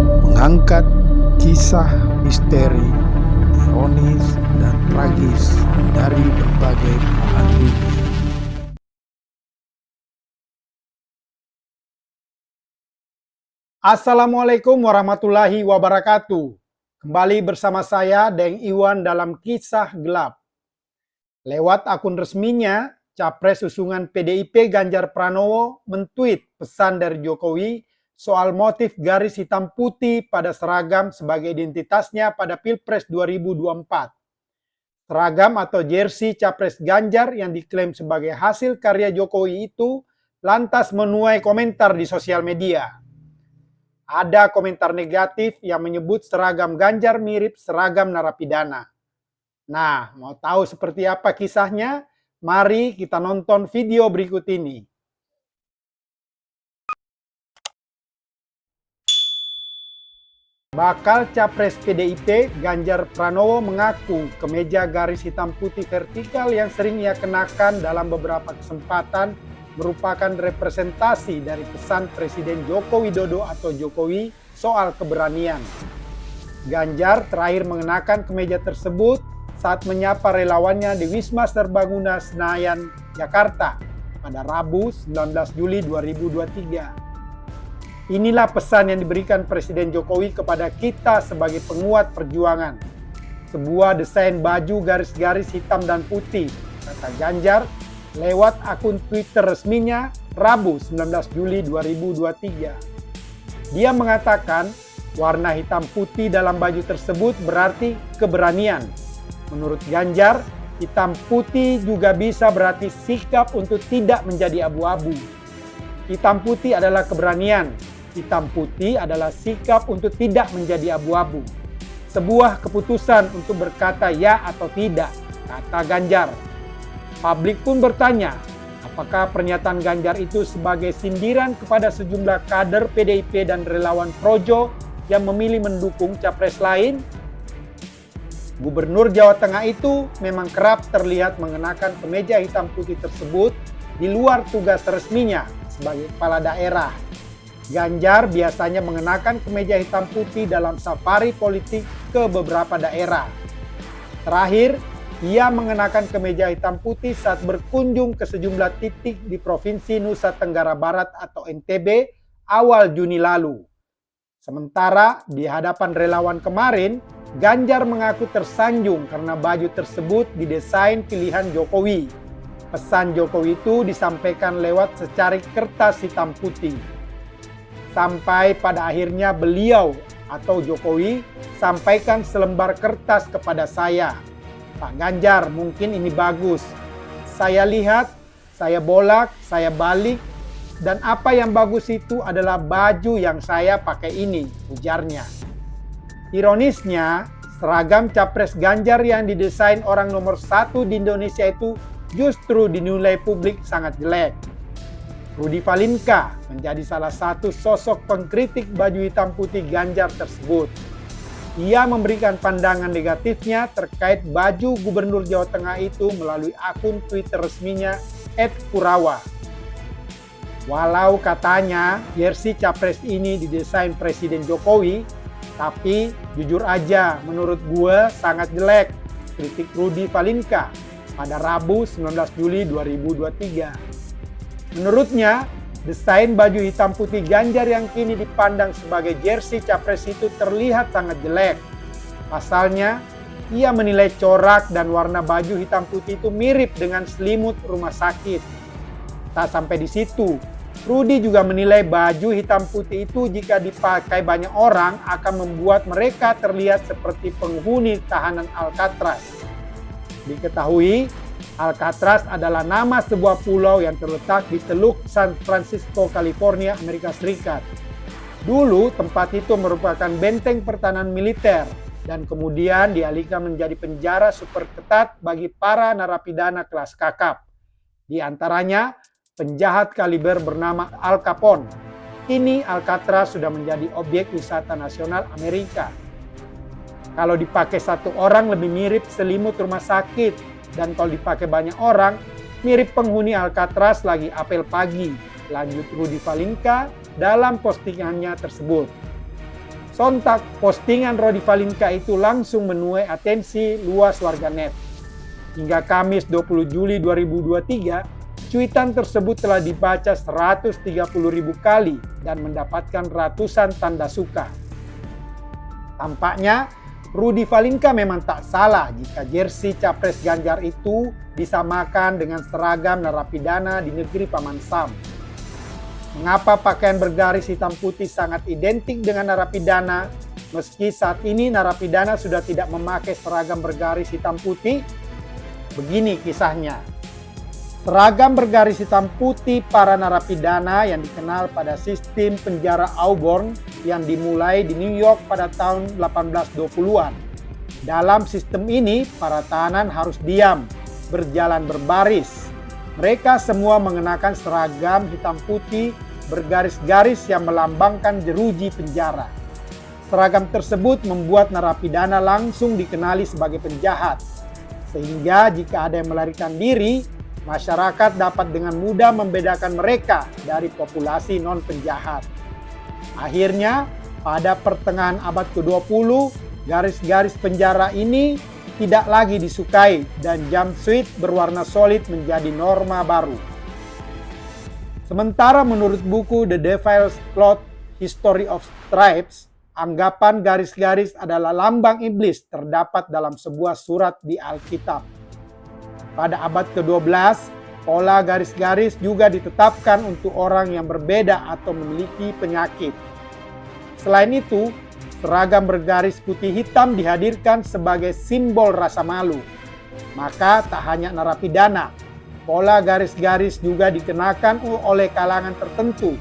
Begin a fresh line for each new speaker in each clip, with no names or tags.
mengangkat kisah misteri, ironis, dan tragis dari berbagai belahan dunia.
Assalamualaikum warahmatullahi wabarakatuh. Kembali bersama saya, Deng Iwan dalam Kisah Gelap. Lewat akun resminya, Capres usungan PDIP Ganjar Pranowo mentweet pesan dari Jokowi soal motif garis hitam putih pada seragam sebagai identitasnya pada Pilpres 2024. Seragam atau jersey Capres Ganjar yang diklaim sebagai hasil karya Jokowi itu lantas menuai komentar di sosial media. Ada komentar negatif yang menyebut seragam Ganjar mirip seragam narapidana. Nah, mau tahu seperti apa kisahnya? Mari kita nonton video berikut ini. Bakal Capres PDIP Ganjar Pranowo mengaku kemeja garis hitam putih vertikal yang sering ia kenakan dalam beberapa kesempatan merupakan representasi dari pesan Presiden Joko Widodo atau Jokowi soal keberanian. Ganjar terakhir mengenakan kemeja tersebut saat menyapa relawannya di Wisma Serbaguna Senayan, Jakarta pada Rabu 19 Juli 2023. Inilah pesan yang diberikan Presiden Jokowi kepada kita sebagai penguat perjuangan. Sebuah desain baju garis-garis hitam dan putih, kata Ganjar, lewat akun Twitter resminya Rabu 19 Juli 2023. Dia mengatakan warna hitam putih dalam baju tersebut berarti keberanian. Menurut Ganjar, hitam putih juga bisa berarti sikap untuk tidak menjadi abu-abu. Hitam putih adalah keberanian, hitam putih adalah sikap untuk tidak menjadi abu-abu. Sebuah keputusan untuk berkata ya atau tidak, kata Ganjar. Publik pun bertanya, apakah pernyataan Ganjar itu sebagai sindiran kepada sejumlah kader PDIP dan relawan Projo yang memilih mendukung capres lain? Gubernur Jawa Tengah itu memang kerap terlihat mengenakan kemeja hitam putih tersebut di luar tugas resminya sebagai kepala daerah. Ganjar biasanya mengenakan kemeja hitam putih dalam safari politik ke beberapa daerah. Terakhir, ia mengenakan kemeja hitam putih saat berkunjung ke sejumlah titik di Provinsi Nusa Tenggara Barat atau NTB awal Juni lalu. Sementara di hadapan relawan kemarin, Ganjar mengaku tersanjung karena baju tersebut didesain pilihan Jokowi. Pesan Jokowi itu disampaikan lewat secarik kertas hitam putih. Sampai pada akhirnya beliau atau Jokowi sampaikan selembar kertas kepada saya. Pak Ganjar, mungkin ini bagus. Saya lihat, saya bolak, saya balik, dan apa yang bagus itu adalah baju yang saya pakai ini, ujarnya. Ironisnya, seragam Capres Ganjar yang didesain orang nomor 1 di Indonesia itu justru dinilai publik sangat jelek. Rudy Valinka menjadi salah satu sosok pengkritik baju hitam putih Ganjar tersebut. Ia memberikan pandangan negatifnya terkait baju Gubernur Jawa Tengah itu melalui akun Twitter resminya @kurawa. Walau katanya jersey capres ini didesain Presiden Jokowi, tapi jujur aja menurut gue sangat jelek, kritik Rudy Valinka pada Rabu 19 Juli 2023. Menurutnya, desain baju hitam putih Ganjar yang kini dipandang sebagai jersey capres itu terlihat sangat jelek. Pasalnya, ia menilai corak dan warna baju hitam putih itu mirip dengan selimut rumah sakit. Tak sampai di situ, Rudy juga menilai baju hitam putih itu jika dipakai banyak orang akan membuat mereka terlihat seperti penghuni tahanan Alcatraz. Diketahui, Alcatraz adalah nama sebuah pulau yang terletak di Teluk San Francisco, California, Amerika Serikat. Dulu tempat itu merupakan benteng pertahanan militer dan kemudian dialihkan menjadi penjara super ketat bagi para narapidana kelas kakap. Di antaranya penjahat kaliber bernama Al Capone. Kini Alcatraz sudah menjadi objek wisata nasional Amerika. Kalau dipakai satu orang lebih mirip selimut rumah sakit. Dan kalau dipakai banyak orang, mirip penghuni Alcatraz lagi apel pagi, lanjut Rudy Valinka dalam postingannya tersebut. Sontak, postingan Rodi Valinka itu langsung menuai atensi luas warganet. Hingga Kamis 20 Juli 2023, cuitan tersebut telah dibaca 130.000 kali dan mendapatkan ratusan tanda suka. Tampaknya, Rudi Valinka memang tak salah jika jersey Capres Ganjar itu disamakan dengan seragam narapidana di negeri Paman Sam. Mengapa pakaian bergaris hitam putih sangat identik dengan narapidana, meski saat ini narapidana sudah tidak memakai seragam bergaris hitam putih? Begini kisahnya. Seragam bergaris hitam putih para narapidana yang dikenal pada sistem penjara Auburn yang dimulai di New York pada tahun 1820-an. Dalam sistem ini, para tahanan harus diam, berjalan berbaris. Mereka semua mengenakan seragam hitam putih bergaris-garis yang melambangkan jeruji penjara. Seragam tersebut membuat narapidana langsung dikenali sebagai penjahat. Sehingga jika ada yang melarikan diri, masyarakat dapat dengan mudah membedakan mereka dari populasi non-penjahat. Akhirnya, pada pertengahan abad ke-20, garis-garis penjara ini tidak lagi disukai dan jumpsuit berwarna solid menjadi norma baru. Sementara menurut buku The Devil's Cloth History of Stripes, anggapan garis-garis adalah lambang iblis terdapat dalam sebuah surat di Alkitab. Pada abad ke-12, pola garis-garis juga ditetapkan untuk orang yang berbeda atau memiliki penyakit. Selain itu, seragam bergaris putih hitam dihadirkan sebagai simbol rasa malu. Maka tak hanya narapidana, pola garis-garis juga dikenakan oleh kalangan tertentu.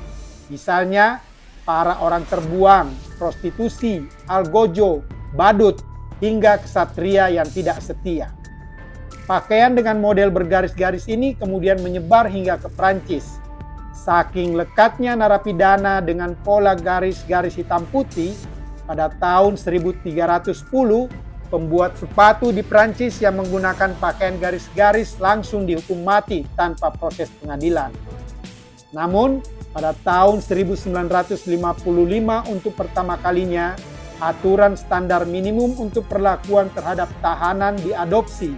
Misalnya, para orang terbuang, prostitusi, algojo, badut, hingga ksatria yang tidak setia. Pakaian dengan model bergaris-garis ini kemudian menyebar hingga ke Prancis. Saking lekatnya narapidana dengan pola garis-garis hitam putih, pada tahun 1310, pembuat sepatu di Prancis yang menggunakan pakaian garis-garis langsung dihukum mati tanpa proses pengadilan. Namun, pada tahun 1955 untuk pertama kalinya, aturan standar minimum untuk perlakuan terhadap tahanan diadopsi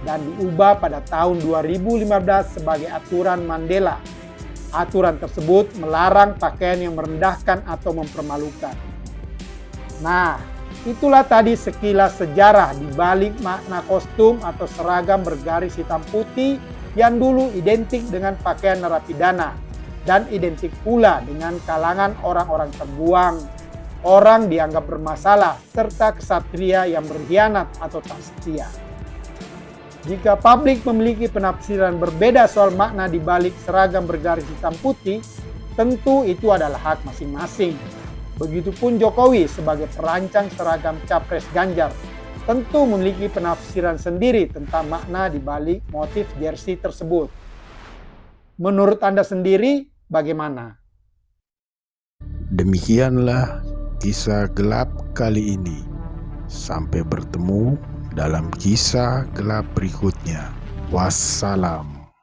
dan diubah pada tahun 2015 sebagai aturan Mandela. Aturan tersebut melarang pakaian yang merendahkan atau mempermalukan. Nah, itulah tadi sekilas sejarah di balik makna kostum atau seragam bergaris hitam putih yang dulu identik dengan pakaian narapidana dan identik pula dengan kalangan orang-orang terbuang, orang dianggap bermasalah, serta ksatria yang berkhianat atau tak setia. Jika publik memiliki penafsiran berbeda soal makna di balik seragam bergaris hitam putih, tentu itu adalah hak masing-masing. Begitupun Jokowi sebagai perancang seragam Capres Ganjar tentu memiliki penafsiran sendiri tentang makna di balik motif jersey tersebut. Menurut Anda sendiri, bagaimana?
Demikianlah kisah gelap kali ini. Sampai bertemu dalam kisah gelap berikutnya. Wassalam.